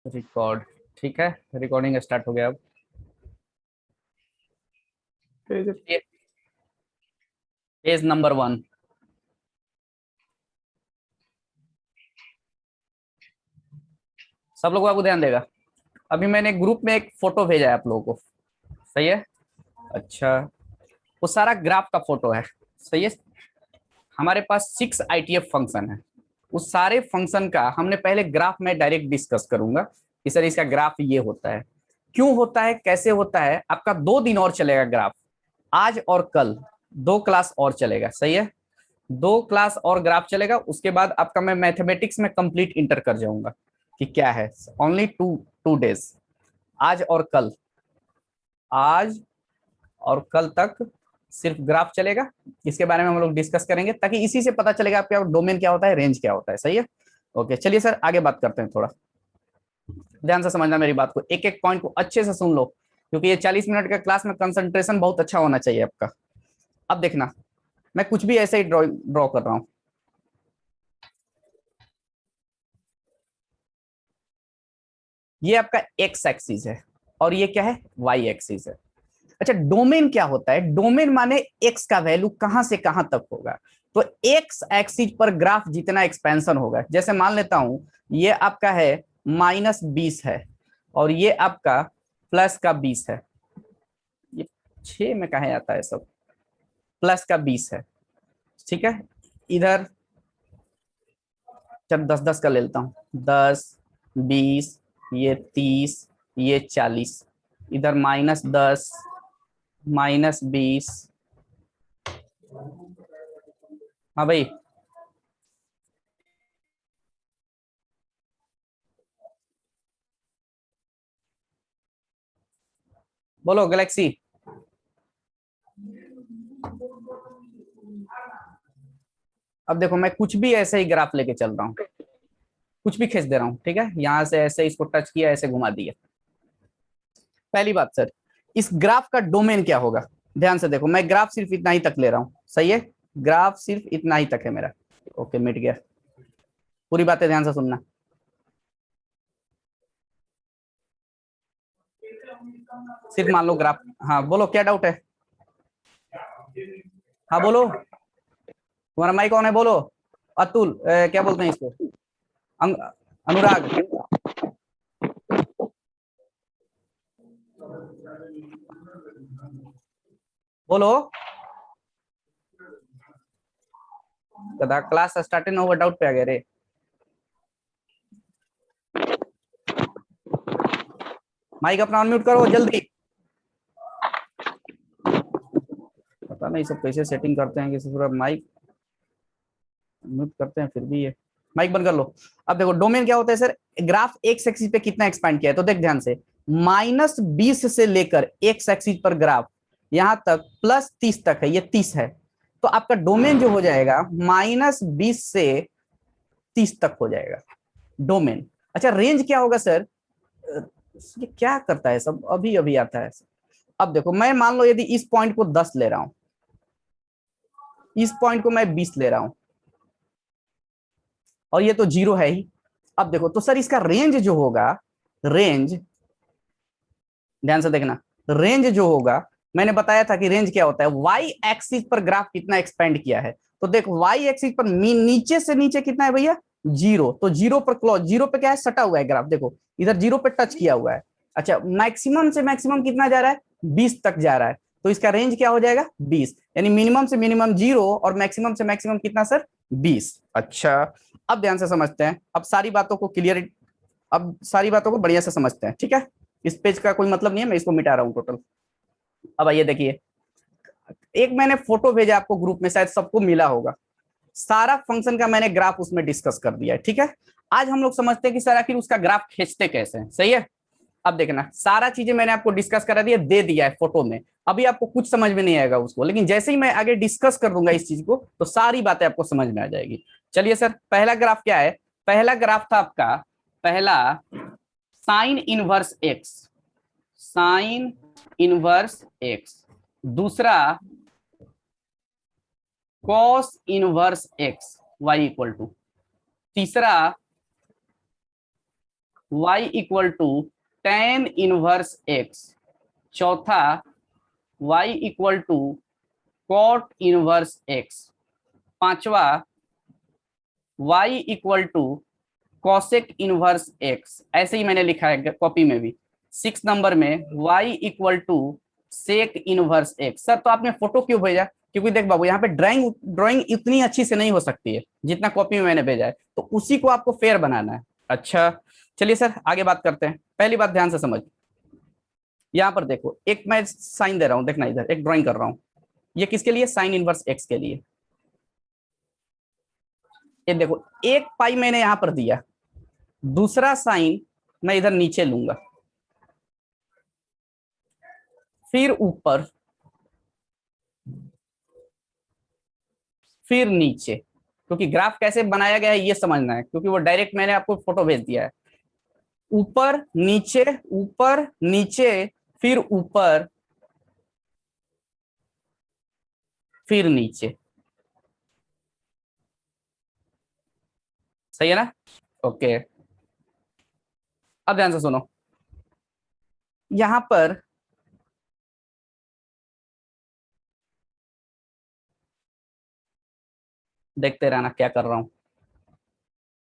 Record. ठीक है, recording start हो गया अब। Page number 1। सब लोग आपको ध्यान देगा। अभी मैंने ग्रुप में एक फोटो भेजा है आप लोगों को। सही है। अच्छा, वो सारा ग्राफ का फोटो है। सही है। हमारे पास 6 ITF फंक्शन है। उस सारे फंक्शन का हमने पहले ग्राफ में डायरेक्ट डिस्कस करूंगा कि सर इसका ग्राफ ये होता है, क्यों होता है, कैसे होता है। आपका 2 दिन और चलेगा ग्राफ, आज और कल 2 क्लास और चलेगा। सही है। 2 क्लास और ग्राफ चलेगा, उसके बाद आपका मैं मैथमेटिक्स में कंप्लीट इंटर कर जाऊंगा कि क्या है। ओनली टू डेज, आज और कल, आज और कल तक सिर्फ ग्राफ चलेगा। इसके बारे में हम लोग डिस्कस करेंगे ताकि इसी से पता चलेगा आपका डोमेन क्या होता है, रेंज क्या होता है। सही है। ओके, चलिए सर आगे बात करते हैं। थोड़ा ध्यान से समझना मेरी बात को, एक एक पॉइंट को अच्छे से सुन लो, क्योंकि ये 40 मिनट का क्लास में कंसंट्रेशन बहुत अच्छा होना चाहिए आपका। अब देखना, मैं कुछ भी ऐसे ही ड्रॉ कर रहा हूं। ये आपका एक्स एक्सिस है और ये क्या है, वाई एक्सिस है। अच्छा, डोमेन क्या होता है? डोमेन माने एक्स का वैल्यू कहां से कहां तक होगा। तो एक्स एक्सिस पर ग्राफ जितना एक्सपेंशन होगा, जैसे मान लेता हूं ये आपका है -20 है और ये आपका +20 है। ये 6 में कहा आता है सब, +20 है। ठीक है। इधर जब 10-10 का ले लेता हूँ, 10, 20, ये 30, ये 40, इधर -10, -20। हाँ भाई, बोलो गैलेक्सी। अब देखो, मैं कुछ भी ऐसे ही ग्राफ लेके चल रहा हूँ, कुछ भी खींच दे रहा हूँ। ठीक है, यहाँ से ऐसे इसको टच किया, ऐसे घुमा दिया। पहली बात सर, इस ग्राफ का डोमेन क्या होगा? ध्यान से देखो, मैं ग्राफ सिर्फ इतना ही तक ले रहा हूँ। सही है, ग्राफ सिर्फ इतना ही तक है मेरा। ओके, मिट गया। पूरी बातें ध्यान से सुनना। सिर्फ मान लो ग्राफ। हाँ बोलो, क्या डाउट है? हाँ बोलो, तुम्हारा माइक ऑन है, बोलो। अतुल, क्या बोलते हैं इसको, अनुराग, बोलो। कदा क्लास स्टार्ट न हुआ, डाउट पे आ गया रे। माइक अपना अनम्यूट करो जल्दी। पता नहीं सब कैसे सेटिंग करते हैं कि पूरा माइक म्यूट करते हैं, फिर भी ये माइक बंद कर लो। अब देखो डोमेन क्या होता है सर, ग्राफ एक्स एक्सिस पे कितना एक्सपैंड किया है। तो देख ध्यान से, -20 से लेकर एक्स एक्सिस पर ग्राफ यहां तक +30 तक है, ये 30 है। तो आपका डोमेन जो हो जाएगा -20 से 30 तक हो जाएगा डोमेन। अच्छा, रेंज क्या होगा सर? ये क्या करता है सब, अभी अभी आता है। अब देखो, मैं मान लो यदि इस पॉइंट को 10 ले रहा हूं, इस पॉइंट को मैं 20 ले रहा हूं, और ये तो 0 है ही। अब देखो तो सर इसका रेंज जो होगा, रेंज, ध्यान से देखना, रेंज जो होगा, मैंने बताया था कि रेंज क्या होता है, वाई एक्सिस पर ग्राफ कितना एक्सपेंड किया है। तो देखो वाई एक्सिस पर नीचे से नीचे कितना है भैया, 0। तो 0 पर क्लोज, 0 पे क्या है, सटा हुआ है ग्राफ। देखो इधर 0 पे टच किया हुआ है। अच्छा, मैक्सिमम से मैक्सिमम कितना जा रहा है, 20 तक जा रहा है। तो इसका रेंज क्या हो जाएगा, 20। यानी मिनिमम से मिनिमम 0 और मैक्सिमम से मैक्सिमम कितना सर, 20। अच्छा, अब ध्यान से समझते हैं, अब सारी बातों को क्लियर, अब सारी बातों को बढ़िया से समझते हैं। ठीक है, इस पेज का कोई मतलब नहीं है, मैं इसको मिटा रहा हूँ टोटल। अब आइए देखिए, एक मैंने फोटो भेजा आपको ग्रुप में, शायद सबको मिला होगा। सारा फंक्शन का मैंने ग्राफ उसमें डिस्कस कर दिया है। ठीक है, आज हम लोग समझते हैं कि सर आखिर उसका ग्राफ खींचते कैसे हैं। सही है। अब देखना, सारा चीजें मैंने आपको डिस्कस करा दिया, दे दिया है फोटो में। अभी आपको कुछ समझ में नहीं आएगा उसको, लेकिन जैसे ही मैं आगे डिस्कस कर दूंगा इस चीज को, तो सारी बातें आपको समझ में आ जाएगी। चलिए सर, पहला ग्राफ क्या है? पहला ग्राफ था आपका, पहला sine inverse x, sine inverse x. दूसरा cos inverse x, y equal to. तीसरा y equal to tan inverse x, चौथा y equal to cot inverse x, पांचवा y equal to cosec inverse x, ऐसे ही मैंने लिखा है कॉपी में भी। 6 नंबर में y equal to sec inverse x। Sir तो आपने फोटो क्यों भेजा? क्योंकि देख बाबू यहाँ पे ड्राइंग ड्राइंग इतनी अच्छी से नहीं हो सकती है जितना कॉपी में मैंने भेजा है, तो उसी को आपको फेयर बनाना है। अच्छा चलिए सर आगे बात करते हैं। पहली बात ध्यान से समझ, यहाँ पर देखो एक मैं साइन दे रहा हूँ, देखना इधर एक ड्राइंग कर रहा हूँ, ये किसके लिए? साइन इनवर्स x के लिए। ये देखो एक पाई मैंने यहां पर दिया, दूसरा साइन मैं इधर नीचे लूंगा, फिर ऊपर, फिर नीचे। क्योंकि ग्राफ कैसे बनाया गया है ये समझना है, क्योंकि वो डायरेक्ट मैंने आपको फोटो भेज दिया है। ऊपर नीचे, फिर ऊपर, फिर नीचे। सही है ना? ओके अब ध्यान से सुनो, यहां पर देखते रहना क्या कर रहा हूं।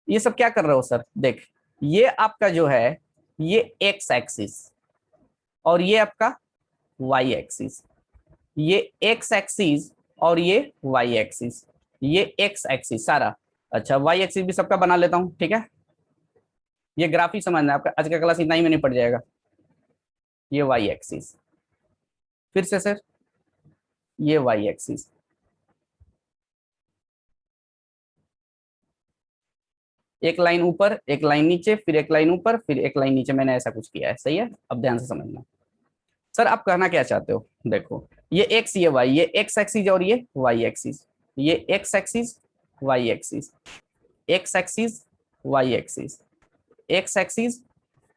ये सब क्या कर रहे हो सर? देख ये आपका जो है ये एक्स एक्सिस और ये आपका वाई एक्सिस, ये एक्स एक्सिस और ये वाई एक्सिस, ये एक्स एक्सिस सारा। अच्छा वाई एक्सिस भी सबका बना लेता हूं, ठीक है? ये ग्राफ ही समझना है आपका, आज का क्लास इतना ही में नहीं पड़ जाएगा। ये वाई एक्सिस, फिर से सर ये वाई एक्सिस, एक लाइन ऊपर एक लाइन नीचे, फिर एक लाइन ऊपर फिर एक लाइन नीचे, मैंने ऐसा कुछ किया है। सही है? अब ध्यान से समझना। सर आप कहना क्या चाहते हो? देखो ये एक्स ये वाई, ये एक्स एक्सिस और ये वाई एक्सिस, ये x axis y axis, x axis y axis, x axis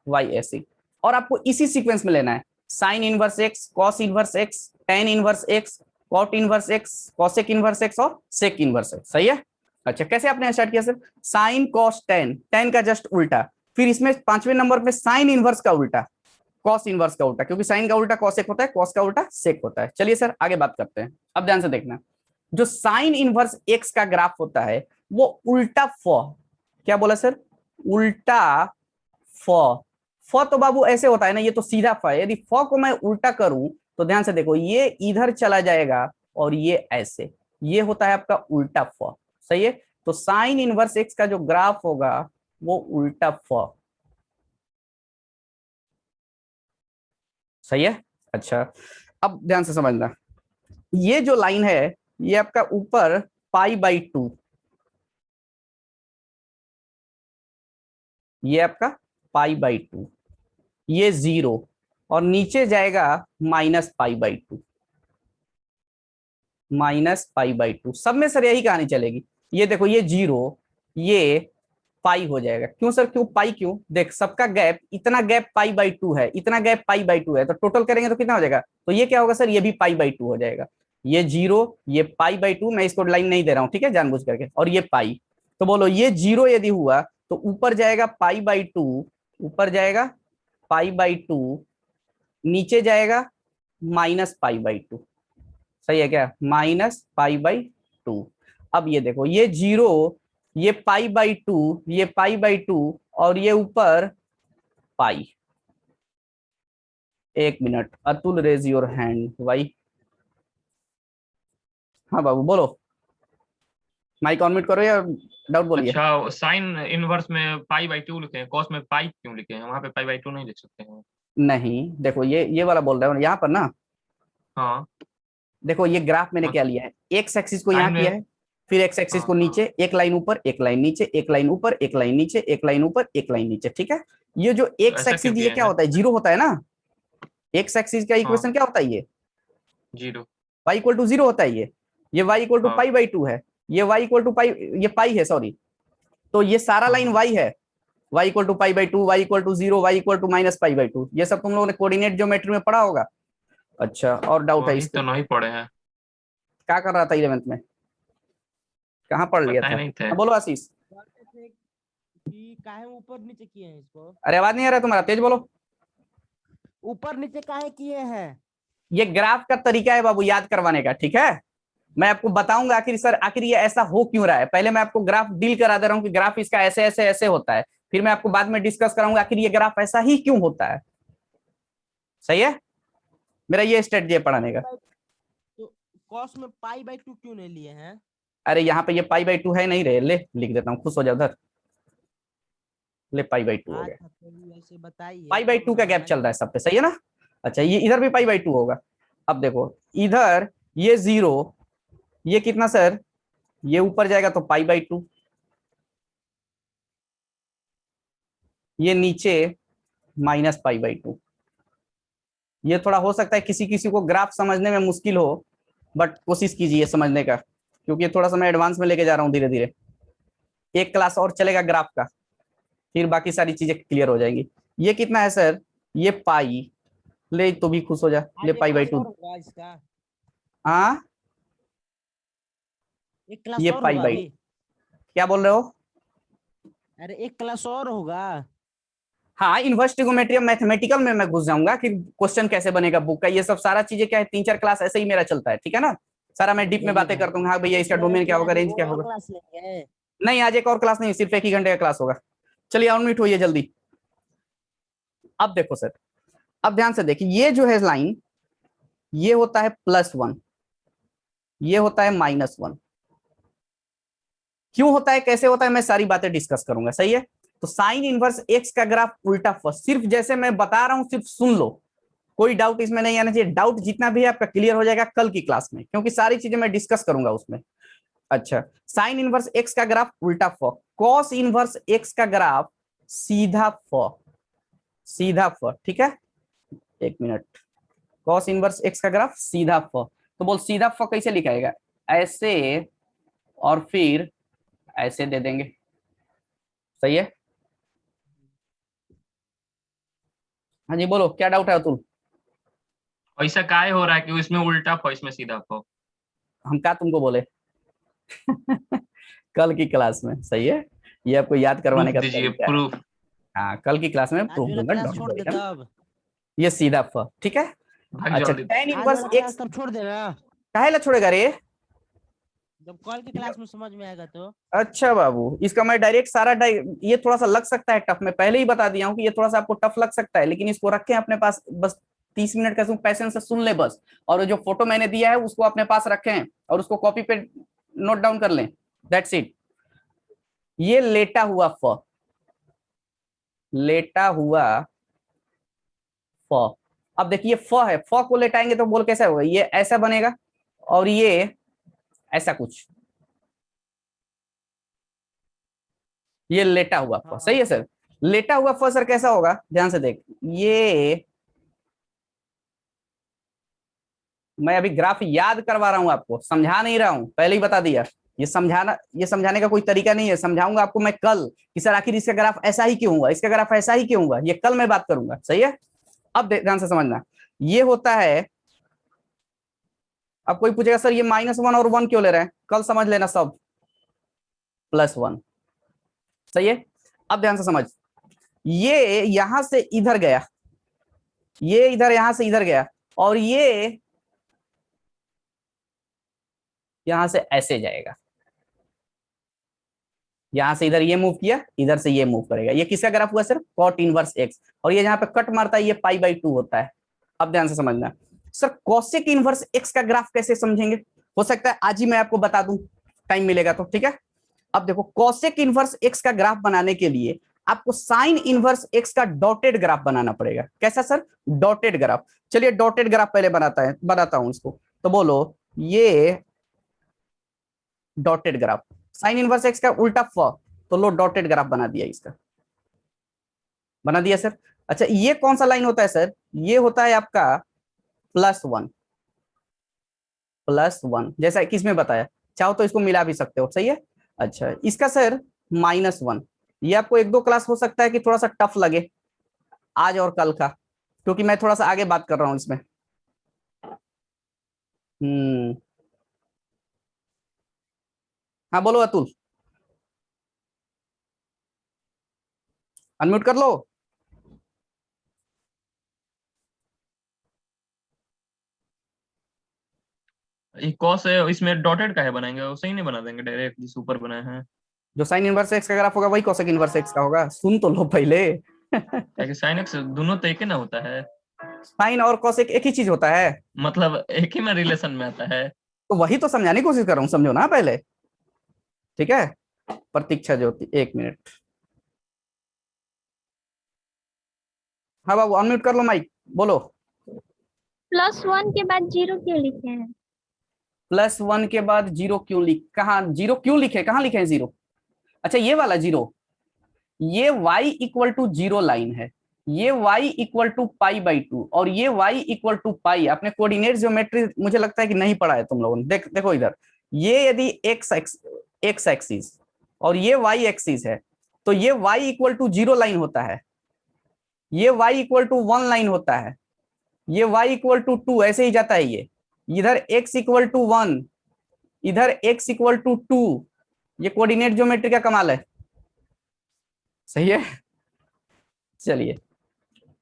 y axis, और आपको इसी सीक्वेंस में लेना है। Sine inverse x, cos inverse x, tan inverse x, cot inverse x, cosec inverse x और सेक इनवर्स एक्स। सही है? अच्छा कैसे आपने स्टार्ट किया sir? Sine cos tan, ten का जस्ट उल्टा, फिर इसमें पांचवें नंबर पे साइन इनवर्स का उल्टा, कॉस इनवर्स का उल्टा, क्योंकि साइन का उल्टा कॉसेक होता है, कॉस का उल्टा सेक होता है। चलिए सर आगे बात करते हैं। अब ध्यान से देखना, जो साइन इनवर्स एक्स का ग्राफ होता है वो उल्टा फ, क्या बोला सर? उल्टा फ। फ तो बाबू ऐसे होता है ना, ये तो सीधा फ है। यदि फ को मैं उल्टा करूं तो ध्यान से देखो ये इधर चला जाएगा और ये ऐसे, ये होता है आपका उल्टा फ। सही है? तो साइन इनवर्स एक्स का जो ग्राफ होगा वो उल्टा फ। सही है? अच्छा अब ध्यान से समझना, ये जो लाइन है ये आपका ऊपर पाई बाई टू, ये आपका पाई बाई टू, ये जीरो, और नीचे जाएगा minus pi by to, minus pi by to. सब में सर यही कहानी चलेगी। ये देखो ये जीरो, ये पाई हो जाएगा। क्यों सर? क्यों पाई? क्यों? देख सबका गैप, इतना गैप पाई बाई टू है, इतना गैप पाई बाई टू है, तो टोटल करेंगे तो कितना हो जाएगा? तो ये क्या होगा सर? ये भी पाई बाई टू हो जाएगा। ये जीरो, ये पाई बाई टू, मैं इसको लाइन नहीं दे रहा हूं, ठीक है, जानबूझ करके, और ये पाई। तो बोलो ये जीरो यदि हुआ तो ऊपर जाएगा पाई बाई टू, ऊपर जाएगा पाई बाई टू, नीचे जाएगा माइनस पाई बाई टू। सही है क्या? Minus pi by to. अब ये देखो ये जीरो, ये पाई बाई टू, ये पाई बाई टू, और ये ऊपर पाई। एक minute, Atul raise your hand भाई। हाँ बाबू बोलो, माइक ऑन म्यूट करो या डाउट बोलिए। अच्छा साइन इनवर्स में पाई बाई टू लिखे हैं, कॉस में पाई क्यों लिखे हैं? वहां पे पाई बाई टू नहीं लिख सकते हैं? नहीं देखो ये वाला बोल रहे हो यहाँ पर ना, हाँ देखो ये ग्राफ मैंने क्या मतलब लिया है, एक्स एक्सिस को यहाँ साइन किया में। है, फिर एक्स एक्सिस को हाँ नीचे, एक लाइन ऊपर एक लाइन नीचे, एक लाइन ऊपर एक लाइन नीचे, एक लाइन ऊपर एक लाइन नीचे। ठीक है? ये जो तो एक्स ऐसा क्यों एक्सिस ये किए क्या हैं? होता है? जीरो होता है ना। एक्स एक्सिस का हाँ इक्वेशन क्या होता है? ये zero. y equal to zero होता है। ये y इक्वल टू हाँ पाई बाई टू है, ये y इक्वल टू पाई, ये पाई है सॉरी। तो ये सारा हाँ लाइन हाँ। y है, y equal to pi by two, y equal to zero, y equal to minus pi by two, ये सब तुम लोगों ने कोऑर्डिनेट ज्योमेट्री में पढ़ा होगा। अच्छा और डाउट है वही इस पे? तो नहीं पढ़े हैं। क्या कर रहा था 11th में? कहाँ पढ़ लिया पता ही था? नहीं थे। हाँ, बोलो आशीष। कि काहे ऊपर नीचे किए हैं इसको? अरे आवाज नहीं आ रहा तुम्हारा, तेज बोलो। ऊपर नीचे काहे किए हैं? ये ग्राफ का तरीका है बाबू याद करवाने का, ठीक है। मैं आपको बताऊंगा आखिर सर आखिर ये ऐसा हो क्यों रहा है। पहले मैं आपको ग्राफ डील करा दे रहा हूँ कि ग्राफ इसका ऐसे ऐसे ऐसे होता है, फिर मैं आपको बाद में डिस्कस कराऊंगा आखिर ये ग्राफ ऐसा ही क्यों होता है। सही है, मेरा ये स्ट्रेटजी है पढ़ाने का। तो कॉस में पाई/2 क्यों नहीं लिए हैं? अरे यहाँ पे ये पाई/2 है नहीं रे, ले लिख देता हूँ, खुश हो जा उधर। ले पाई/2 हो गया। अच्छा तो ऐसे बताइए तब पाई/2 का ना गैप चल रहा है समझेंगे। सब पे, सही है ना। अच्छा ये इधर भी पाई/2 होगा। अब देखो इधर ये 0, ये कितना सर, ये ऊपर जाएगा तो पाई/2, ये नीचे -पाई/2। ये थोड़ा हो सकता है किसी किसी को ग्राफ समझने में मुश्किल हो, बट कोशिश कीजिए समझने का, क्योंकि थोड़ा सा मैं एडवांस में लेके जा रहा हूँ धीरे धीरे। एक क्लास और चलेगा ग्राफ का, फिर बाकी सारी चीजें क्लियर हो जाएंगी। ये कितना है सर, ये पाई, ले तो भी खुश हो जा, ले आज एक क्लास पाई/2। और होगा इसका? हाँ एक क्लास ये और होगा पाई/2, अभी? क्या बोल रहे हो। अरे एक क्लास और होगा? हाँ इनवर्स ट्रिगोनोमेट्री मैथमेटिकल में मैं घुस जाऊंगा कि क्वेश्चन कैसे बनेगा बुक का, ये सब सारा चीजें क्या है, 3-4 क्लास ऐसे ही मेरा चलता है, ठीक है ना। सारा मैं डीप में चलिए बातें भाई, करता हूँ, हाँ भैया इसका मुझे लगा डोमेन कि क्या होगा, आज रेंज एगो क्या और होगा। क्लास लेंगे। नहीं आज एक और क्लास नहीं, सिर्फ 1 ही घंटे का क्लास होगा। चलिए ऑनमिट होइए जल्दी। अब देखो सर, अब ध्यान से देखिए, ये जो है लाइन, ये होता है +1, ये होता है -1। क्यों होता है, कैसे होता है, मैं सारी बातें डिस्कस करूंगा, सही है। तो साइन इनवर्स एक्स का ग्राफ उल्टा फर्स्ट, सिर्फ जैसे मैं बता रहा हूं सिर्फ सुन लो, कोई डाउट इसमें नहीं आना चाहिए। डाउट जितना भी है आपका क्लियर हो जाएगा कल की क्लास में, क्योंकि सारी चीजें मैं डिस्कस करूंगा उसमें। अच्छा, साइन इनवर्स एक्स का ग्राफ उल्टा फ, कॉस इनवर्स एक्स का ग्राफ सीधा फ, सीधा फ, ठीक है। 1 मिनट, कॉस इनवर्स एक्स का ग्राफ सीधा फ, तो बोल सीधा फ कैसे लिखाएगा, ऐसे और फिर ऐसे दे देंगे, सही है। हाँ जी बोलो, क्या डाउट है अतुल। ऐसा काहे हो रहा है कि इसमें उल्टा फो इसमें सीधा फो? हम क्या तुमको बोले कल की क्लास में, सही है, ये आपको याद करवाने प्रूफ का दीजिए, तरीका है। प्रूफ। हाँ कल की क्लास में आज प्रूफ वाला दूंगा, क्लास डोंट छोड़ वरी। दे तब। ये सीधा फ, ठीक है। भाई अच्छा जल्दी। tan आज इनवर्स वाला क्लास एक्स तब छोड़ देना, काहे ला छोड़ेगा रे। जब कल की क्लास में समझ में आएगा तो। अच्छा बाबू, इसका मैं डायरेक्ट सारा ये थोड़ा सा लग सकता है टफ, मैं पहले ही बता दिया हूँ कि ये थोड़ा सा आपको टफ लग सकता है, लेकिन इसको रखें अपने पास बस, 30 मिनट का पैसेंस से सुन ले बस, और जो फोटो मैंने दिया है उसको अपने पास रखें और उसको कॉपी पे नोट डाउन कर लें, दैट्स इट। ये लेटा हुआ फ, लेटा हुआ फ। अब देखिए फ है, फ को लेटाएंगे तो बोल कैसा होगा, ये ऐसा बनेगा और ये ऐसा कुछ, ये लेटा हुआ फ, सही हाँ है सर। लेटा हुआ फ सर कैसा होगा, ध्यान से देख, ये मैं अभी ग्राफ याद करवा रहा हूं आपको, समझा नहीं रहा हूं, पहले ही बता दिया। ये समझाना, ये समझाने का कोई तरीका नहीं है, समझाऊंगा आपको मैं कल कि सर आखिर इसका ग्राफ ऐसा ही क्यों हुआ, इसका ग्राफ ऐसा ही क्यों हुआ, ये कल मैं बात करूंगा, सही है। अब ध्यान से समझना, ये होता है, अब कोई पूछेगा सर ये -1 और 1 क्यों ले रहे हैं, कल समझ लेना सब, +1, सही है। अब ध्यान से समझ, ये यहां से इधर गया, ये इधर यहां से इधर गया, और ये यहां से ऐसे जाएगा, यहां से इधर ये मूव किया, इधर से ये मूव करेगा, ये किसका ग्राफ हुआ सर, कॉट इनवर्स एक्स, और ये जहां पे कट मारता है ये पाई/2 होता है। अब ध्यान से समझना सर, कॉसेक इनवर्स एक्स का ग्राफ कैसे समझेंगे, हो सकता है आज ही मैं आपको बता दूं, टाइम मिलेगा तो, ठीक है। अब देखो कॉसेक इनवर्स एक्स का ग्राफ बनाने के लिए आपको साइन इनवर्स एक्स का डॉटेड ग्राफ बनाना पड़ेगा। कैसा सर, डॉटेड ग्राफ। चलिए डॉटेड ग्राफ पहले बनाता हूं इसको, तो बोलो ये dotted graph, sign inverse x का उल्टा फ, तो लो डॉटेड ग्राफ बना दिया, इसका बना दिया सर। अच्छा ये कौन सा लाइन होता है सर, ये होता है आपका +1, +1 जैसा किसमें बताया, चाहो तो इसको मिला भी सकते हो, सही है। अच्छा इसका सर -1, ये आपको 1-2 क्लास हो सकता है कि थोड़ा सा टफ लगे आज और कल का, क्योंकि मैं थोड़ा सा आगे बात कर रहा हूं इसमें। हम्म, हाँ बोलो अतुल। अनम्यूट कर लो। ये कॉस है, इसमें डॉटेड का है बनाएंगे, वो सही नहीं बना देंगे डायरेक्ट जिस ऊपर बनाए हैं? जो साइन इनवर्स एक्स का ग्राफ होगा वही कोसेक इनवर्स एक्स का होगा, सुन तो लो पहले। क्या कि साइन एक्स दोनों तो एक ही ना होता है? साइन और कोसेक एक ही चीज होता है। मतलब एक ही में रिलेशन में आता है। तो वही तो समझाने की कोशिश कर रहा हूँ, समझो ना पहले। ठीक है, प्रतीक्षा ज्योति, एक मिनट। हाँ बाबू, अनम्यूट कर लो माइक, बोलो। +1 के बाद 0 क्यों लिखे हैं? +1 के बाद 0 क्यों कहाँ 0 क्यों लिखे, कहाँ लिखे हैं 0? अच्छा ये वाला 0, ये y इक्वल टू 0 लाइन है, ये y इक्वल टू π/2 और ये y इक्वल टू पाई। आपने कोऑर्डिनेट ज्योमेट्री मुझे लगता है कि नहीं पढ़ा है तुम लोगों ने। देखो इधर, ये यदि x एक्सिस और ये y एक्सिस है, तो ये y इक्वल टू 0 लाइन होता है, ये y इक्वल टू 1 लाइन होता है, ये y इक्वल टू 2, ऐसे ही जाता है। ये इधर x इक्वल टू 1, इधर x इक्वल टू 2। ये कोऑर्डिनेट ज्योमेट्री का कमाल है। सही है, चलिए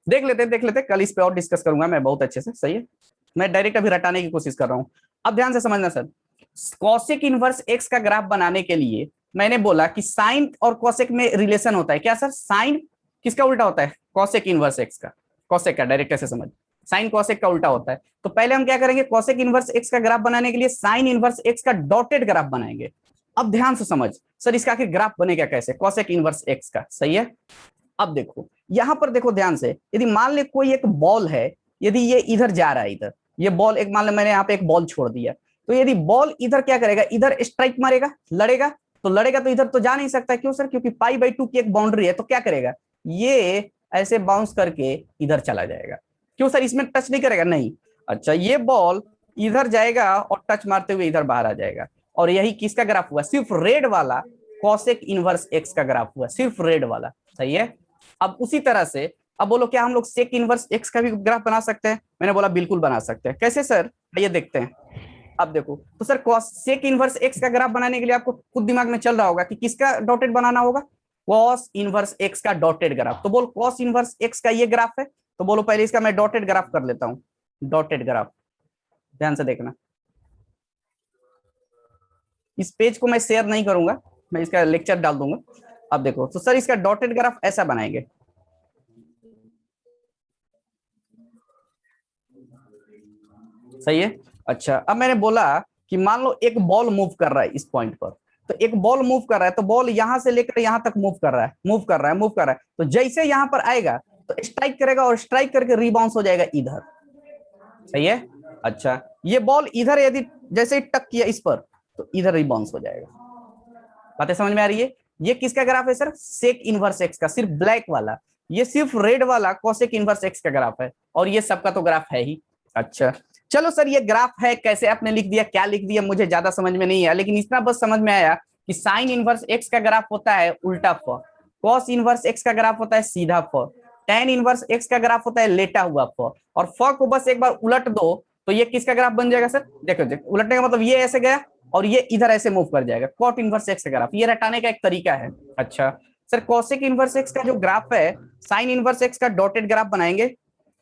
देख लेते कल इस पे और डिस्कस करूंगा मैं बहुत अच्छे से। सही है, मैं डायरेक्ट अभी रटाने की कोशिश कर रहा हूं। अब ध्यान से समझना सर, कॉसेक इनवर्स एक्स का ग्राफ बनाने के लिए मैंने बोला कि साइन और कॉसेक में रिलेशन होता है। क्या सर? साइन किसका उल्टा होता है? कॉसेक इनवर्स एक्स का। कॉसेक का डायरेक्ट कैसे समझ, साइन कॉसेक का उल्टा होता है। तो पहले हम क्या करेंगे, कॉसेक इनवर्स एक्स का ग्राफ बनाने के लिए साइन इनवर्स एक्स का डॉटेड ग्राफ बनाएंगे। अब ध्यान से समझ सर, इसका आखिर ग्राफ बनेगा कैसे, कॉसेक इनवर्स एक्स का। सही है, अब देखो यहां पर देखो ध्यान से, यदि मान ले कोई एक बॉल है, यदि ये इधर जा रहा है, इधर ये बॉल, एक मान ले मैंने यहाँ पे एक बॉल छोड़ दिया, तो यदि बॉल इधर क्या करेगा, इधर स्ट्राइक मारेगा, लड़ेगा, तो लड़ेगा तो इधर तो जा नहीं सकता। क्यों सर? क्योंकि π/2 की एक बाउंड्री है। तो क्या करेगा, ये ऐसे बाउंस करके इधर चला जाएगा। क्यों सर? इसमें टच नहीं करेगा? नहीं। अच्छा, ये बॉल इधर जाएगा और टच मारते हुए इधर बाहर आ जाएगा। और यही किसका ग्राफ हुआ? सिर्फ रेड वाला कॉसेक इनवर्स एक्स का ग्राफ हुआ, सिर्फ रेड वाला। सही है, अब उसी तरह से अब बोलो क्या हम लोग सेक इनवर्स एक्स का भी ग्राफ बना सकते हैं? मैंने बोला बिल्कुल बना सकते हैं। कैसे सर? ये देखते हैं। अब देखो तो सर सेक इनवर्स एक्स का ग्राफ बनाने के लिए आपको खुद दिमाग में चल रहा होगा कि किसका डॉटेड बनाना होगा, कॉस इनवर्स एक्स का डॉटेड ग्राफ। तो बोल कॉस इनवर्स एक्स का ये ग्राफ है, तो बोलो पहले इसका मैं डॉटेड ग्राफ कर लेता हूं। डॉटेड ग्राफ, ध्यान से देखना, इस पेज को मैं शेयर नहीं करूंगा, मैं इसका लेक्चर डाल दूंगा। अब देखो तो सर इसका डॉटेड ग्राफ ऐसा बनाएंगे। सही है, अच्छा अब मैंने बोला कि मान लो एक बॉल मूव कर रहा है इस पॉइंट पर, तो एक बॉल मूव कर रहा है, तो बॉल यहां से लेकर यहां तक मूव कर रहा है, मूव कर रहा है, मूव कर रहा है। तो जैसे यहां पर आएगा तो स्ट्राइक करेगा और स्ट्राइक करके रिबाउंस हो जाएगा इधर। सही है, अच्छा ये बॉल इधर यदि जैसे ही टक किया इस पर, तो इधर रिबाउंस हो जाएगा। बातें समझ में आ रही है? ये किसका ग्राफ है सर? सेक इनवर्स एक्स का, सिर्फ ब्लैक वाला। ये सिर्फ रेड वाला कॉसेक इनवर्स एक्स का ग्राफ है, और ये सबका तो ग्राफ है ही। अच्छा चलो सर, ये ग्राफ है, कैसे आपने लिख दिया, क्या लिख दिया, मुझे ज्यादा समझ में नहीं आया, लेकिन इतना बस समझ में आया कि साइन इनवर्स एक्स का ग्राफ होता है उल्टा फ, कॉस इनवर्स एक्स का ग्राफ होता है सीधा फ, टेन इनवर्स एक्स का ग्राफ होता है लेटा हुआ फ, और फ को बस एक बार उलट दो तो ये किसका ग्राफ बन जाएगा सर? देखो देखो, उलटने का मतलब ये ऐसे गया और ये इधर ऐसे मूव कर जाएगा, कॉट इनवर्स एक्स का ग्राफ। ये रटाने का एक तरीका है। अच्छा सर, कॉसेक इनवर्स एक्स का जो ग्राफ है, साइन इनवर्स एक्स का डॉटेड ग्राफ बनाएंगे।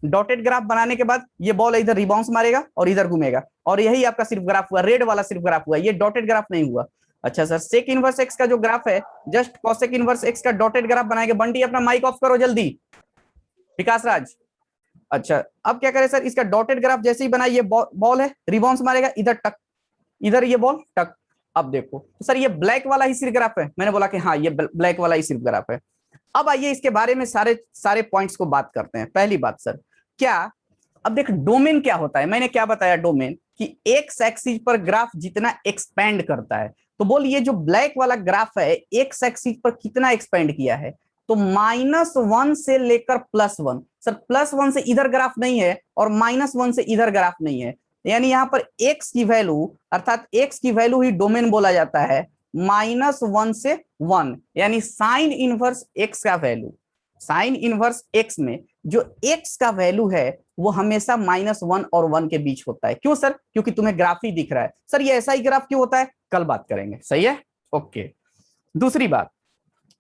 डॉटेड ग्राफ बनाने के बाद ये बॉल इधर रिबाउंस मारेगा और इधर घूमेगा, और यही आपका सिर्फ ग्राफ हुआ, रेड वाला सिर्फ ग्राफ हुआ, ये डॉटेड ग्राफ नहीं हुआ। अच्छा सर, सेक इनवर्स एक्स का जो ग्राफ है, जस्ट कॉसेक इनवर्स एक्स का डॉटेड ग्राफ बनाएंगे। बंटी अपना माइक ऑफ करो जल्दी, विकास राज। अच्छा अब क्या करें सर, इसका डॉटेड ग्राफ जैसे ही बनाए, ये बॉल है, रिबाउंस मारेगा इधर टक, इधर ये बॉल टक। अब देखो तो सर ये ब्लैक वाला ही सिर्फ ग्राफ है। मैंने बोला कि हाँ ये ब्लैक वाला ही सिर्फ ग्राफ है। अब आइए इसके बारे में सारे पॉइंट्स को बात करते हैं। पहली बात सर, क्या अब देख डोमेन क्या होता है, मैंने क्या बताया डोमेन, कि एक्स एक्सिस पर ग्राफ जितना एक्सपेंड करता है। तो बोल ये जो ब्लैक वाला ग्राफ है, एक्स एक्सिस पर कितना एक्सपेंड किया है? तो -1 से लेकर +1। सर +1 से इधर ग्राफ नहीं है और -1 से इधर ग्राफ नहीं है, यानी यहां पर x की वैल्यू, अर्थात x की वैल्यू ही डोमेन बोला जाता है, -1 से 1, यानी साइन इनवर्स x का वैल्यू, साइन इनवर्स x में जो x का वैल्यू है वो हमेशा -1 और 1 के बीच होता है। क्यों सर? क्योंकि तुम्हें ग्राफ ही दिख रहा है। सर ये ऐसा ही ग्राफ क्यों होता है, कल बात करेंगे। सही है, ओके। दूसरी बात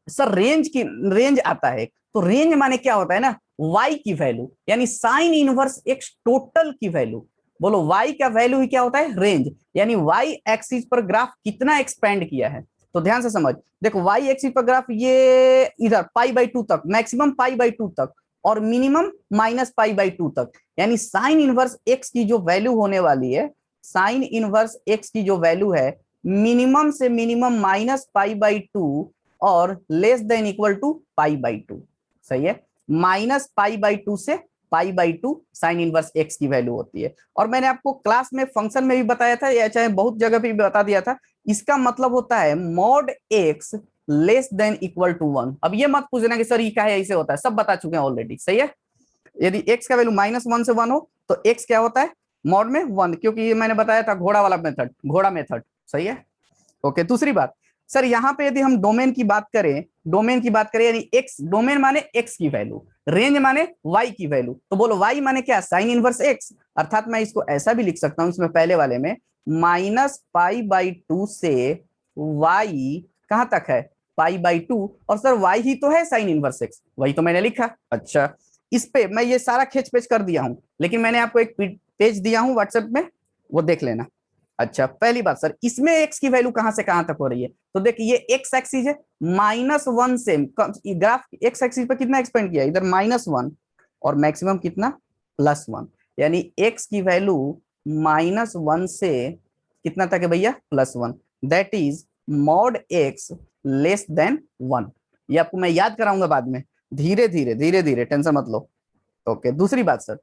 सर, रेंज आता है, तो रेंज माने क्या होता है ना, y की वैल्यू, यानी साइन इनवर्स x टोटल की वैल्यू। बोलो y का वैल्यू ही क्या होता है, रेंज, यानी y एक्सिस पर ग्राफ कितना एक्सपेंड किया है। तो ध्यान से समझ, देखो y एक्सिस पर ग्राफ ये इधर π/2 तक, मैक्सिमम π/2 तक और मिनिमम -π/2 तक, यानी साइन इनवर्स x की जो वैल्यू होने वाली है, साइन इनवर्स x की जो वैल्यू है मिनिमम से मिनिमम -π/2 और लेस देन इक्वल टू π/2। सही है, -π/2 से π/2 साइन इनवर्स x की वैल्यू होती है। और मैंने आपको क्लास में फंक्शन में भी बताया था, या चाहे बहुत जगह पे भी बता दिया था, इसका मतलब होता है mod x less than equal to 1। अब ये मत पूछना कि सर ये क्या है, ऐसे होता है, सब बता चुके हैं ऑलरेडी। सही है, यदि x का वैल्यू -1 से 1 हो तो x क्या होता है, मॉड में 1, क्योंकि ये मैंने बताया था घोड़ा वाला मेथड, घोड़ा मेथड। सही है, ओके। दूसरी बात सर, यहाँ पे यदि हम डोमेन की बात करें, डोमेन की बात करें यानी x, डोमेन माने x की वैल्यू, रेंज माने y की वैल्यू, तो बोलो y माने क्या, साइन इनवर्स x। अर्थात मैं इसको ऐसा भी लिख सकता हूं, इसमें पहले वाले में -π/2 से y कहां तक है, π/2, और सर y ही तो है साइन इनवर्स x, वही तो मैंने लिखा। अच्छा, इस पे मैं ये सारा खींच पेच कर दिया हूं, लेकिन मैंने आपको एक पेज दिया हूं व्हाट्सएप में, वो देख लेना। अच्छा, पहली बात सर, इसमें x की वैल्यू कहां से कहां तक हो रही है, तो देखिए ये x एक्सिस है, -1 से ग्राफ x एक्सिस पर कितना एक्सपेंड किया, इधर -1 और मैक्सिमम कितना, +1, यानी x की वैल्यू -1 से कितना तक है भैया, +1, that is mod x less then 1। ये आपको मैं याद कराऊंगा बाद में, धीरे धीरे, टेंशन मत लो। ओके, दूसरी बात सर,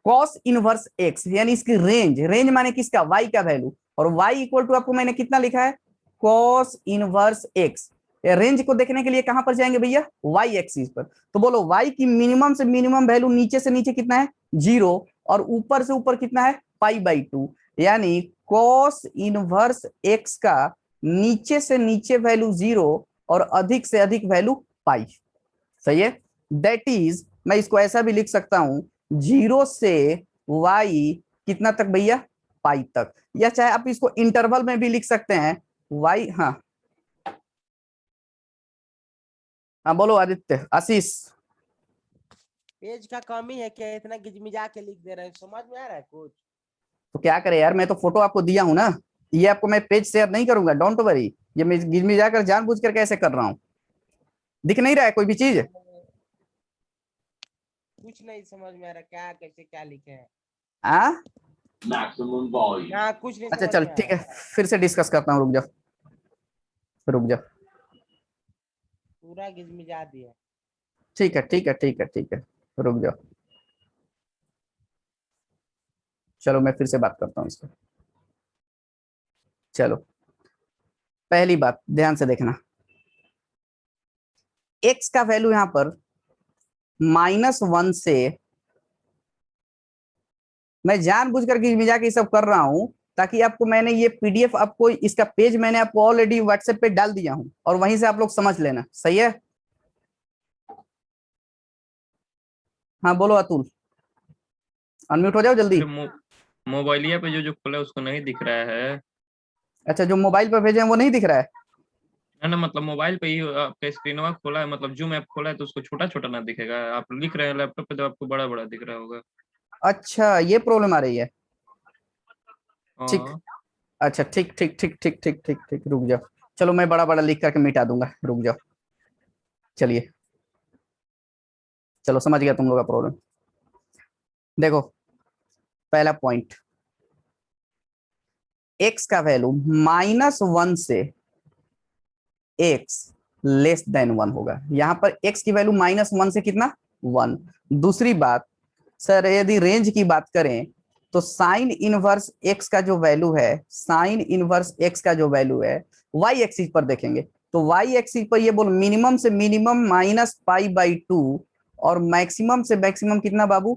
कॉस इनवर्स x, यानी इसकी रेंज, रेंज माने किसका, y का वैल्यू, और y इक्वल टू आपको मैंने कितना लिखा है, कॉस इनवर्स x। रेंज को देखने के लिए कहां पर जाएंगे भैया, y एक्सिस पर, तो बोलो y की मिनिमम से मिनिमम वैल्यू नीचे से नीचे कितना है, 0, और ऊपर से ऊपर कितना है, π/2, यानी कॉस इनवर्स x का नीचे से नीचे वैल्यू 0 और अधिक से अधिक वैल्यू पाई। सही है, दैट इज, मैं इसको ऐसा भी लिख सकता हूं, 0 से y कितना तक भैया, पाई तक, या चाहे आप इसको इंटरवल में भी लिख सकते हैं y। हाँ हाँ, बोलो आदित्य, आशीष। पेज का कमी है क्या, इतना गिजमिजा के लिख दे रहे हैं, समझ में आ रहा है कुछ। तो क्या करे यार, मैं तो फोटो आपको दिया हूं ना, ये आपको मैं पेज शेयर नहीं करूंगा, डोंट वरी, ये मैं गिजमिजा कर जानबूझ कर कैसे कर रहा हूं, दिख नहीं रहा है कोई भी चीज, कुछ नहीं समझ में आ रहा, क्या कैसे क्या लिखे हैं। हाँ कुछ नहीं अच्छा समझ चल में आ ठीक है, रहा। फिर से डिस्कस करता हूँ, रुक जाओ रुक जाओ, पूरा गिजमिजा दिया। ठीक है ठीक है ठीक है ठीक है, रुक जाओ, चलो मैं फिर से बात करता हूँ इसको। चलो, पहली बात ध्यान से देखना, x का वैल्यू यहां पर -1 से, मैं जानबूझकर गिजमिजा के सब कर रहा हूं ताकि आपको, मैंने ये पीडीएफ आपको, इसका पेज मैंने आपको ऑलरेडी व्हाट्सएप पे डाल दिया हूं, और वहीं से आप लोग समझ लेना। सही है, हाँ बोलो अतुल, अनम्यूट हो जाओ जल्दी। मोबाइलिया पे जो खुला है उसको नहीं दिख रहा है। अच्छा, जो मोबाइल पर भेजे हैं वो नहीं दिख रहा है, ना मतलब मोबाइल पे ही आपका स्क्रीनवा खोला है, मतलब जूम ऐप खोला है तो उसको छोटा छोटा ना दिखेगा, आप लिख रहे हैं लैपटॉप पे तो आपको बड़ा बड़ा दिख रहा होगा। अच्छा ये प्रॉब्लम आ रही है, ठीक, हाँ अच्छा ठीक ठीक ठीक ठीक ठीक ठीक ठीक, रुक जाओ, चलो मैं बड़ा बड़ा लिख करके मिटा दूंगा, रुक जाओ, चलिए, चलो समझ गया तुम लोग का प्रॉब्लम। देखो, पहला पॉइंट, x का वैल्यू -1 से x लेस देन 1 होगा, यहां पर x की वैल्यू -1 से कितना, 1। दूसरी बात सर, यदि रेंज की बात करें तो साइन इनवर्स x का जो वैल्यू है, साइन इनवर्स x का जो वैल्यू है, y एक्सिस पर देखेंगे तो y एक्सिस पर ये बोल मिनिमम से मिनिमम -π/2 और मैक्सिमम से मैक्सिमम कितना बाबू,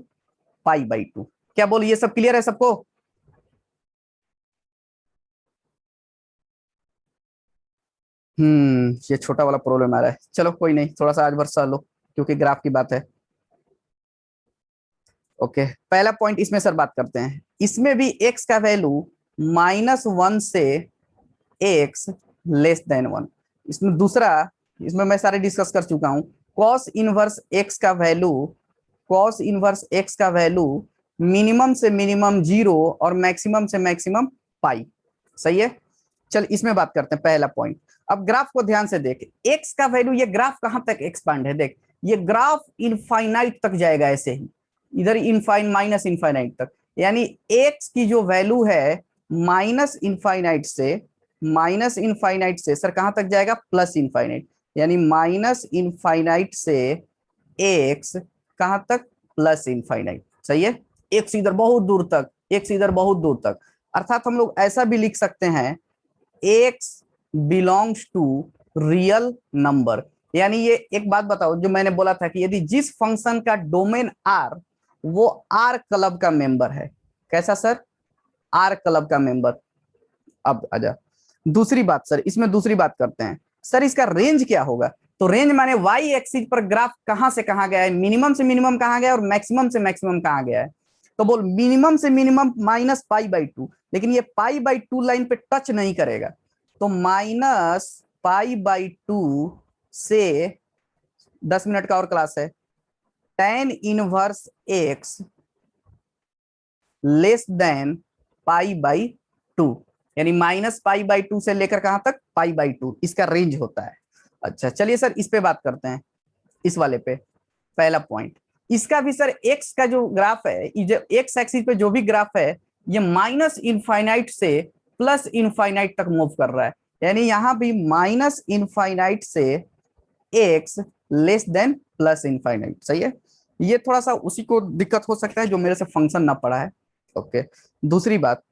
π/2। क्या बोल, ये सब क्लियर है सबको। ये छोटा वाला प्रॉब्लम आ रहा है, चलो कोई नहीं, थोड़ा सा आज भर सह लो क्योंकि ग्राफ की बात है। ओके, पहला पॉइंट इसमें सर बात करते हैं, इसमें भी x का वैल्यू -1 से x लेस देन 1। इसमें दूसरा, इसमें मैं सारे डिस्कस कर चुका हूं, कॉस इनवर्स एक्स का वैल्यू, कॉस इनवर्स एक्स का वैल्यू मिनिमम से मिनिमम 0 और मैक्सिमम से मैक्सिमम पाई। सही है, चल इसमें बात करते हैं पहला पॉइंट। अब ग्राफ को ध्यान से देख, एक्स का वैल्यू, ये ग्राफ कहां तक एक्सपांड है, देख ये ग्राफ इनफाइनाइट तक जाएगा, ऐसे ही इधर इनफाइन माइनस इनफाइनाइट तक, यानी एक्स की जो वैल्यू है माइनस इनफाइनाइट से सर कहां तक जाएगा, प्लस इनफाइनाइट, यानी माइनस इनफाइनाइट से एक्स कहां तक, प्लस इनफाइनाइट। सही है, एक्स इधर बहुत दूर तक, एक्स इधर बहुत दूर तक। अर्थात हम लोग ऐसा भी लिख सकते हैं x belongs to real number. यानी ये एक बात बताओ, जो मैंने बोला था कि यदि जिस फंक्शन का डोमेन आर वो आर क्लब का मेंबर है, कैसा सर, आर क्लब का मेंबर। अब आजा दूसरी बात सर, इसमें दूसरी बात करते हैं, सर इसका रेंज क्या होगा। तो रेंज माने वाई एक्सिस पर ग्राफ कहां से कहां गया है, मिनिमम से मिनिमम कहां गया है और मैक्सिमम से मैक्सिमम कहां गया है। तो बोल मिनिमम से minimum minus pi by to, लेकिन ये पाई बाई टू लाइन पे टच नहीं करेगा, तो माइनस पाई बाई टू से 10 मिनट का और क्लास है, tan inverse x less than pi by to, यानी माइनस पाई बाई टू से लेकर कहां तक, पाई बाई टू, इसका रेंज होता है। अच्छा चलिए सर इस पे बात करते हैं, इस वाले पे पहला पॉइंट। इसका भी सर एक्स का जो ग्राफ है, एक्स एक्सिस पे जो भी ग्राफ है, ये माइनस इनफाइनाइट से प्लस इनफाइनाइट तक मूव कर रहा है, यानी यहां भी माइनस इनफाइनाइट से x less then plus infinite. सही है, ये थोड़ा सा उसी को दिक्कत हो सकता है जो मेरे से फंक्शन ना पड़ा है। ओके, दूसरी बात,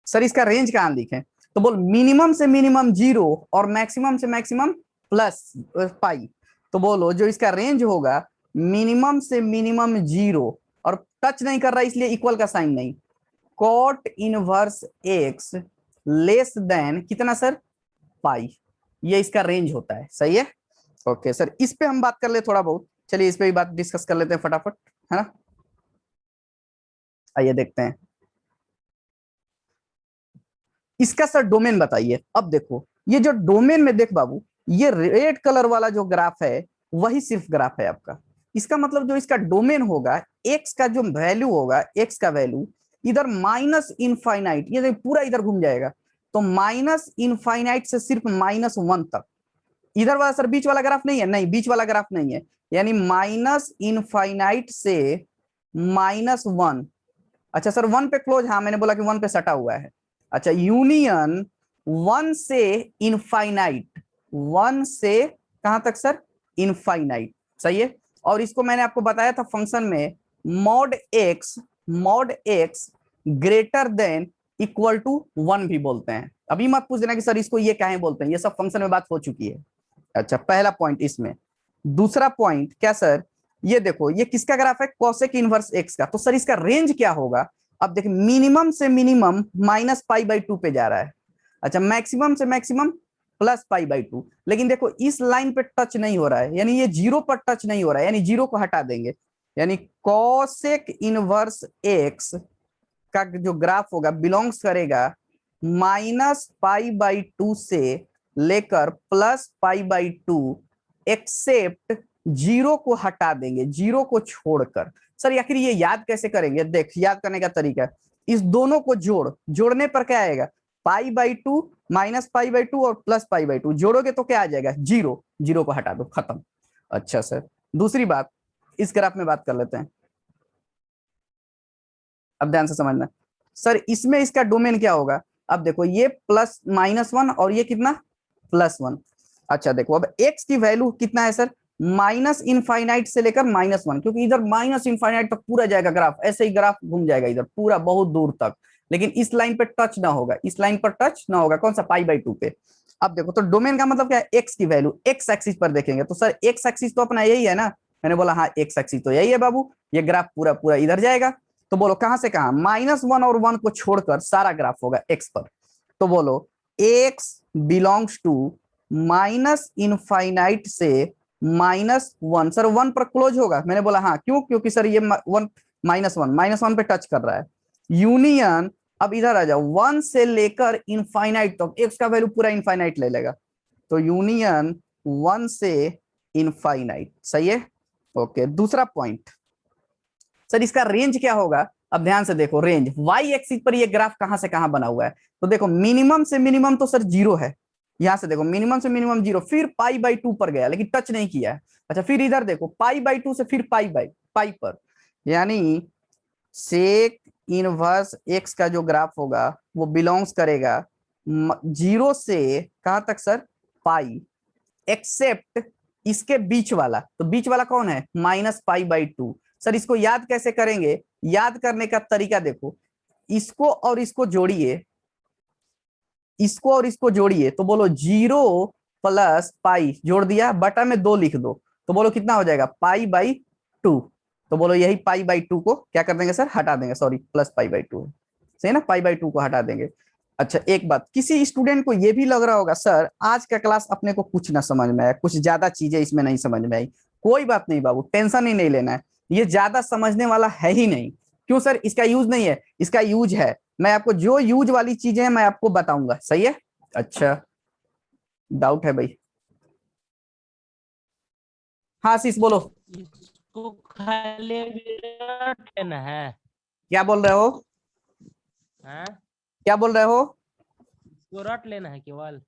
सर इसका रेंज कहां लिखें, तो बोल मिनिमम से मिनिमम 0 और मैक्सिमम से मैक्सिमम प्लस पाई। तो बोलो जो इसका रेंज होगा मिनिमम से मिनिमम 0 और टच नहीं कर रहा इसलिए इक्वल का साइन नहीं, cot inverse x less than कितना सर, पाई, ये इसका रेंज होता है। सही है, ओके सर इस पे हम बात कर ले थोड़ा बहुत, चलिए इस पे भी बात डिस्कस कर लेते हैं फटाफट, है ना। आइए देखते हैं इसका सर डोमेन बताइए। अब देखो ये जो डोमेन में देख बाबू, ये रेड कलर वाला जो ग्राफ है वही सिर्फ ग्राफ है आपका, इसका मतलब जो इसका डोमेन होगा, एक्स का जो वैल्यू होगा, एक्स का वैल्यू इधर माइनस इनफाइनाइट, ये पूरा इधर घूम जाएगा, तो माइनस इनफाइनाइट से सिर्फ -1 तक। इधर वाला सर बीच वाला ग्राफ नहीं है, नहीं बीच वाला ग्राफ नहीं है, यानी माइनस इनफाइनाइट से -1। अच्छा सर 1 पे क्लोज, हाँ मैंने बोला कि 1 पे सटा हुआ है। अच्छा यूनियन 1 से इनफाइनाइट, 1 से कहां तक सर, इनफाइनाइट। सही है, और इसको मैंने आपको बताया था फंक्शन में mod x greater than equal to 1 भी बोलते हैं। अभी मत पूछ देना कि सर इसको ये काहे बोलते हैं, ये सब फंक्शन में बात हो चुकी है। अच्छा पहला पॉइंट इसमें। दूसरा पॉइंट क्या सर, ये देखो ये किसका ग्राफ है, कोसेक इनवर्स एक्स का, तो सर इसका रेंज क्या होगा। अब देखिए मिनिमम से minimum minus pi by to पे जा रहा है, अच्छा मैक्सिमम से maximum plus pi by to, लेकिन देखो इस लाइन पे टच नहीं हो रहा है, यानी ये 0 पर टच नहीं हो रहा है, यानी 0 को हटा देंगे, यानी कोसेक इनवर्स एक्स का जो ग्राफ होगा बिलोंग्स करेगा माइनस पाई बाई टू से लेकर plus pi by two, except 0 को हटा देंगे, 0 को छोड़कर। सर आखिर ये याद कैसे करेंगे, देख याद करने का तरीका, इस दोनों को जोड़ने पर क्या आएगा, पाई by to minus pi by to और प्लस पाई बाई टू, जोड़ोगे तो क्या आ जाएगा, 0, 0 को हटा दो, खत्म। अच्छा सर दूसरी बात, इस ग्राफ में बात कर लेते हैं, अब ध्यान से समझना सर, इसमें इसका डोमेन क्या होगा। अब देखो ये प्लस -1 और ये कितना, +1। अच्छा देखो अब x की वैल्यू कितना है सर, माइनस इनफाइनाइट से लेकर -1, क्योंकि इधर माइनस इनफाइनाइट तक पूरा जाएगा ग्राफ, ऐसे ही ग्राफ घूम जाएगा इधर पूरा बहुत दूर तक, लेकिन इस लाइन पे टच ना होगा, इस लाइन पर टच ना होगा, कौन सा, पाई बाई टू पे। अब देखो तो डोमेन का मतलब क्या है, एक्स की वैल्यू एक्स एक्सिस पर देखेंगे, तो सर एक्स एक्सिस तो अपना यही है ना, मैंने बोला हाँ एक्स एक्सिस तो यही है बाबू, ये ग्राफ पूरा पूरा इधर जाएगा, तो बोलो कहां से कहां, -1 और 1 को छोड़कर सारा ग्राफ होगा एक्स पर, तो बोलो x belongs to minus infinite से -1, सर 1 पर क्लोज होगा, मैंने बोला हाँ, क्यों, क्योंकि सर ये -1 पे टच कर रहा है, यूनियन, अब इधर आ जाओ 1 से लेकर इनफाइनाइट तक, एक्स का वैल्यू पूरा इनफाइनाइट ले लेगा, तो यूनियन 1 से इनफाइनाइट। सही है, ओके। दूसरा पॉइंट सर, इसका रेंज क्या होगा? अब ध्यान से देखो, रेंज वाई एक्सिस पर ये ग्राफ कहां से कहां बना हुआ है, तो देखो मिनिमम से मिनिमम तो सर 0 है, यहां से देखो मिनिमम से मिनिमम 0, फिर पाई बाई 2 पर गया लेकिन टच नहीं किया है। अच्छा, फिर इधर देखो पाई बाई 2 से फिर पाई पर, यानी सेक इनवर्स एक्स का जो ग्राफ होगा वो बिलोंग्स करेगा 0 से कहां तक सर? पाई, एक्सेप्ट इसके बीच वाला, तो बीच वाला कौन है? -पाई/2। सर इसको याद कैसे करेंगे? याद करने का तरीका देखो, इसको और इसको जोड़िए, इसको और इसको जोड़िए, तो बोलो 0 + पाई, जोड़ दिया, बटा में 2 लिख दो, तो बोलो कितना हो जाएगा? पाई/2। तो बोलो यही पाई/2 को क्या कर देंगे सर? हटा देंगे, सॉरी +पाई/2 है, सही ना, पाई/2 को हटा देंगे। अच्छा, एक बात, किसी स्टूडेंट को ये भी लग रहा होगा सर आज का क्लास अपने को कुछ ना समझ में आया, कुछ ज्यादा चीजें इसमें नहीं समझ में आई। कोई बात नहीं बाबू, टेंशन ही नहीं लेना है, ये ज्यादा समझने वाला है ही नहीं। क्यों सर? इसका यूज नहीं है? इसका यूज है, मैं आपको जो यूज वाली चीजें हैं मैं आपको बताऊंगा। सही है, अच्छा डाउट है भाई? हाँ शीश बोलो, इसको खाली विराट लेना है। क्या बोल रहे हो? हाँ, क्या बोल रहे हो? इसको रट लेना है केवल।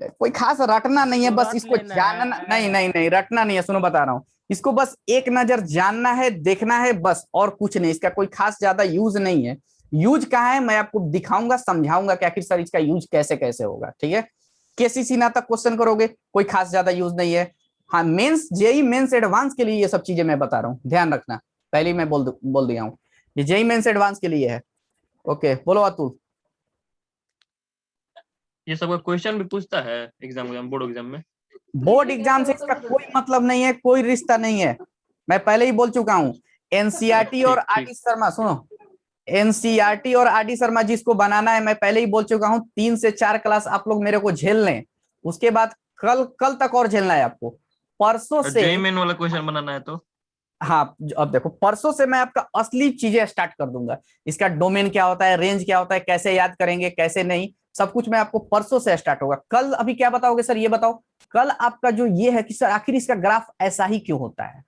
कोई खास रटना नहीं है, बस रट इसको लेना जानना। है। नहीं नहीं नहीं, रटना नहीं है, सुनो बता रहा हूँ, इसको बस एक नजर जानना है, देखना है, बस और कुछ नहीं। इसका कोई खास ज्यादा यूज नहीं है। यूज कहाँ है मैं आपको दिखाऊंगा, समझाऊंगा कि आखिर सर इसका यूज कैसे कैसे होगा। ठीक है, केसीसी ना तक क्वेश्चन करोगे, कोई खास ज्यादा यूज नहीं है। हाँ, मेंस जेई मेंस एडवांस के लिए ये सब चीजें मैं बता रहा हूँ, ध्यान रखना, पहले ही मैं बोल दिया हूँ, ये जेई मेंस एडवांस के लिए है। ओके, बोलो अतुल। ये सब का क्वेश्चन भी पूछता है एग्जाम बोर्ड एग्जाम में? बोर्ड एग्जाम से इसका कोई मतलब नहीं है, कोई रिश्ता नहीं है, मैं पहले ही बोल चुका हूं। एनसीईआरटी और ठीक ठीक। आरडी शर्मा, सुनो, एनसीईआरटी और आरडी शर्मा जिसको बनाना है, मैं पहले ही बोल चुका हूं, 3 से 4 क्लास आप लोग मेरे को झेल लें, उसके बाद कल कल तक और झेलना है आपको। परसों और से, जेई मेन वाला क्वेश्चन बनाना है तो? हाँ अब देखो, परसों से मैं आपका असली चीजें स्टार्ट कर दूंगा। इसका डोमेन क्या होता है, रेंज क्या होता है, कैसे याद करेंगे, कैसे नहीं, सब कुछ मैं आपको परसों से स्टार्ट होगा। कल अभी क्या बताओगे सर, ये बताओ, कल आपका जो ये है कि सर आखिर इसका ग्राफ ऐसा ही क्यों होता है,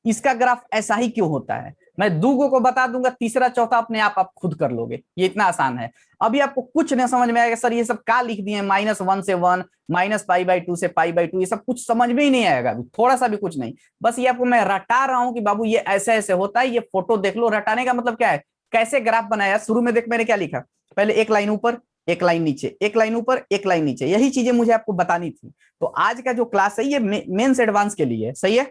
इसका ग्राफ ऐसा ही क्यों होता है, मैं दूगो को बता दूंगा, तीसरा चौथा अपने आप खुद कर लोगे, ये इतना आसान है। अभी आपको कुछ नहीं समझ में आएगा सर ये सब क्या लिख दिए, -1 से 1, -पाई/2 से पाई/2, ये सब कुछ समझ में ही नहीं आएगा अभी, थोड़ा सा भी कुछ नहीं। बस ये आपको मैं रटा रहा हूं कि बाबू ये ऐसे ऐसे होता है, ये फोटो देख लो। रटाने का मतलब क्या है, कैसे ग्राफ बनाया। शुरू में देख मैंने क्या लिखा, पहले एक लाइन ऊपर, एक लाइन नीचे, एक लाइन ऊपर, एक लाइन नीचे, यही चीजें मुझे आपको बतानी थी। तो आज का जो क्लास है ये मेंस एडवांस के लिए है। सही है,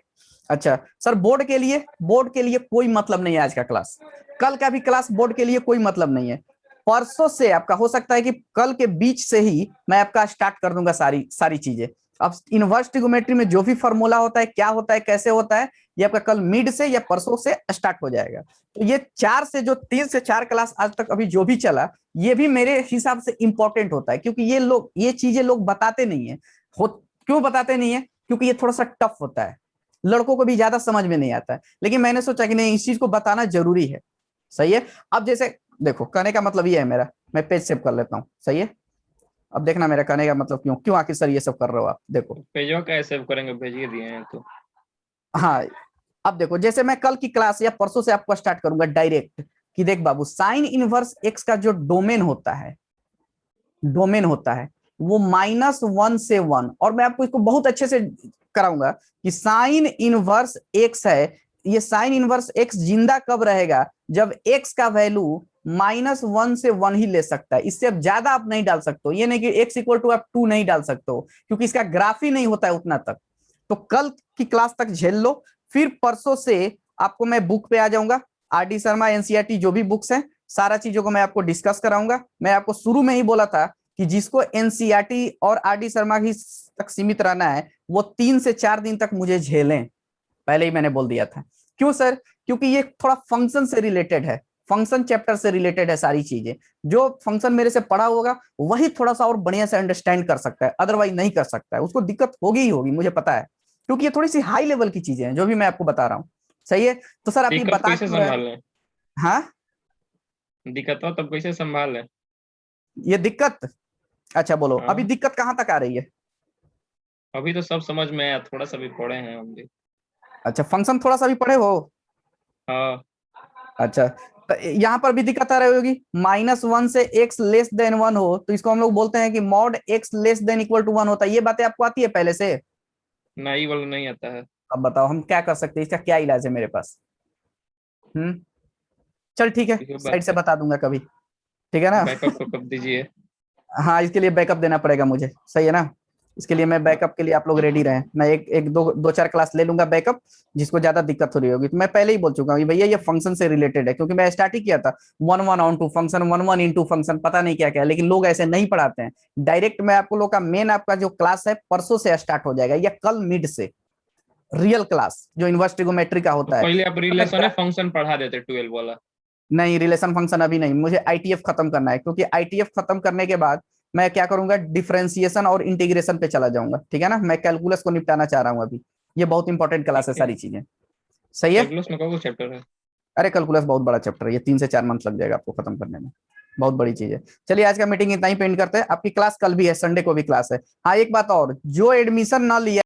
अच्छा सर बोर्ड के लिए कोई मतलब नहीं है आज का क्लास, कल का भी क्लास बोर्ड के लिए कोई मतलब नहीं है। परसों से आपका हो सकता है कि कल के बीच से ही मैं आपका स्टार्ट कर दूंगा सारी सारी चीजें। अब इनवर्स ट्रिगोमेट्री में जो भी फॉर्मूला होता है, क्या होता है, कैसे होता है, ये आपका कल मिड से या परसों से स्टार्ट हो जाएगा। तो ये 3 से 4 क्लास आज तक अभी जो भी चला, ये भी मेरे हिसाब से इंपॉर्टेंट होता है, क्योंकि ये चीजें लोग बताते नहीं है। क्यों बताते नहीं है? क्योंकि ये थोड़ा सा टफ होता है, लड़कों को भी ज्यादा समझ में नहीं आता है, लेकिन मैंने सोचा कि नहीं, इस चीज को बताना जरूरी है। सही है, अब जैसे देखो, कहने का मतलब ये है मेरा, मैं पेज सेव कर लेता हूँ। सही है, अब देखना मेरा कहने का मतलब क्यों क्यों आखिर सर ये सब कर रहे हो आप, देखो। पेजों का सेव करेंगे, भेजिए दिए हैं तो। हाँ, अब देखो, जैसे मैं कल की क्लास या परसों से आपको स्टार्ट करूंगा डायरेक्ट, कि देख बाबू, साइन इनवर्स एक्स का जो डोमेन होता है वो -1 से 1, और मैं आपको इसको बहुत अच्छे से कराऊंगा कि साइन इनवर्स एक्स है, ये साइन इनवर्स एक्स जिंदा कब रहेगा, जब एक्स का वैल्यू -1 से 1 ही ले सकता है, इससे अब ज्यादा आप नहीं डाल सकते हो। ये नहीं कि x = आप 2 नहीं डाल सकते हो, क्योंकि इसका ग्राफ ही नहीं होता है उतना तक। तो कल की क्लास तक झेल लो, फिर परसों से आपको मैं बुक पे आ जाऊंगा, आरडी शर्मा एनसीईआरटी जो भी बुक्स हैं, सारा चीजों को मैं आपको डिस्कस कराऊंगा। मैं आपको शुरू में ही बोला था कि जिसको एनसीईआरटी और आरडी शर्मा ही तक सीमित रहना है, वो 3 से 4 दिन तक मुझे झेलें, पहले ही मैंने बोल दिया था। क्यों सर? क्योंकि ये थोड़ा फंक्शन से रिलेटेड है, फंक्शन चैप्टर से रिलेटेड है सारी चीजें। जो फंक्शन मेरे से पढ़ा होगा वही थोड़ा सा और बढ़िया से अंडरस्टैंड कर सकता है, अदरवाइज नहीं कर सकता है, उसको दिक्कत होगी ही होगी, मुझे पता है, क्योंकि ये थोड़ी सी हाई लेवल की चीजें हैं जो भी मैं आपको बता रहा हूँ। सही है, तो सर आप ये दिक्कत बता कैसे क्यों रहे संभाल हैं? लें? हाँ, दिक्कत हो तब कैसे संभाल लें? ये दिक्कत, अच्छा बोलो, अभी हाँ, दिक्कत कहाँ तक आ रही है? अभी तो सब समझ में आया, थोड़ा सा भी पढ़े हैं हम भी। अच्छा, फंक्शन थोड़ा सा भी पढ़े हो? हाँ अच्छा, तो यहाँ पर भी दिक्कत आ रही होगी, -1 से x लेस देन 1 हो तो इसको हम लोग बोलते हैं कि mod x less than equal to 1 होता है। ये बातें आपको आती है पहले से? नहीं, वाला नहीं आता है। अब बताओ हम क्या कर सकते हैं, इसका क्या इलाज है मेरे पास? चल ठीक है, साइड से बता दूंगा कभी, ठीक है ना? बैकअप को कब दीजिए? हाँ, इसके लिए बैकअप देना पड़ेगा मुझे, सही है ना? इसके लिए मैं बैकअप के लिए आप लोग रेडी रहें, मैं एक दो चार क्लास ले लूंगा बैकअप। जिसको ज्यादा दिक्कत हो रही होगी तो मैं पहले ही बोल चुका हूँ भैया ये फंक्शन से रिलेटेड है, क्योंकि मैं स्टार्ट ही किया था 1 1 onto function, 1 1 into function, पता नहीं क्या क्या है, लेकिन लोग ऐसे नहीं पढ़ाते हैं। डायरेक्ट मैं आपको लोग का मेन आपका जो क्लास है परसों से स्टार्ट हो जाएगा या कल मिड से, रियल क्लास जो इन्वर्स ट्रिगोमेट्री का तो होता है। पहले आप रिलेशन फंक्शन पढ़ा देते 12 वाला। नहीं, रिलेशन फंक्शन अभी नहीं, मुझे आईटीएफ खत्म करना है, क्योंकि आईटीएफ खत्म करने के बाद मैं क्या करूंगा, डिफरेंशिएशन और इंटीग्रेशन पे चला जाऊंगा, ठीक है ना? मैं कैलकुलस को निपटाना चाह रहा हूँ अभी। ये बहुत इंपॉर्टेंट क्लास है, ठीक है। सारी चीजें सही है। कैलकुलस में कौन सा चैप्टर है? अरे कैलकुलस बहुत बड़ा चैप्टर है, ये 3 से 4 मंथ लग जाएगा आपको खत्म करने में, बहुत बड़ी चीज है। चलिए आज का मीटिंग इतना ही पेंड करते हैं, आपकी क्लास कल भी है, संडे को भी क्लास है। हाँ एक बात और, जो एडमिशन ना लिया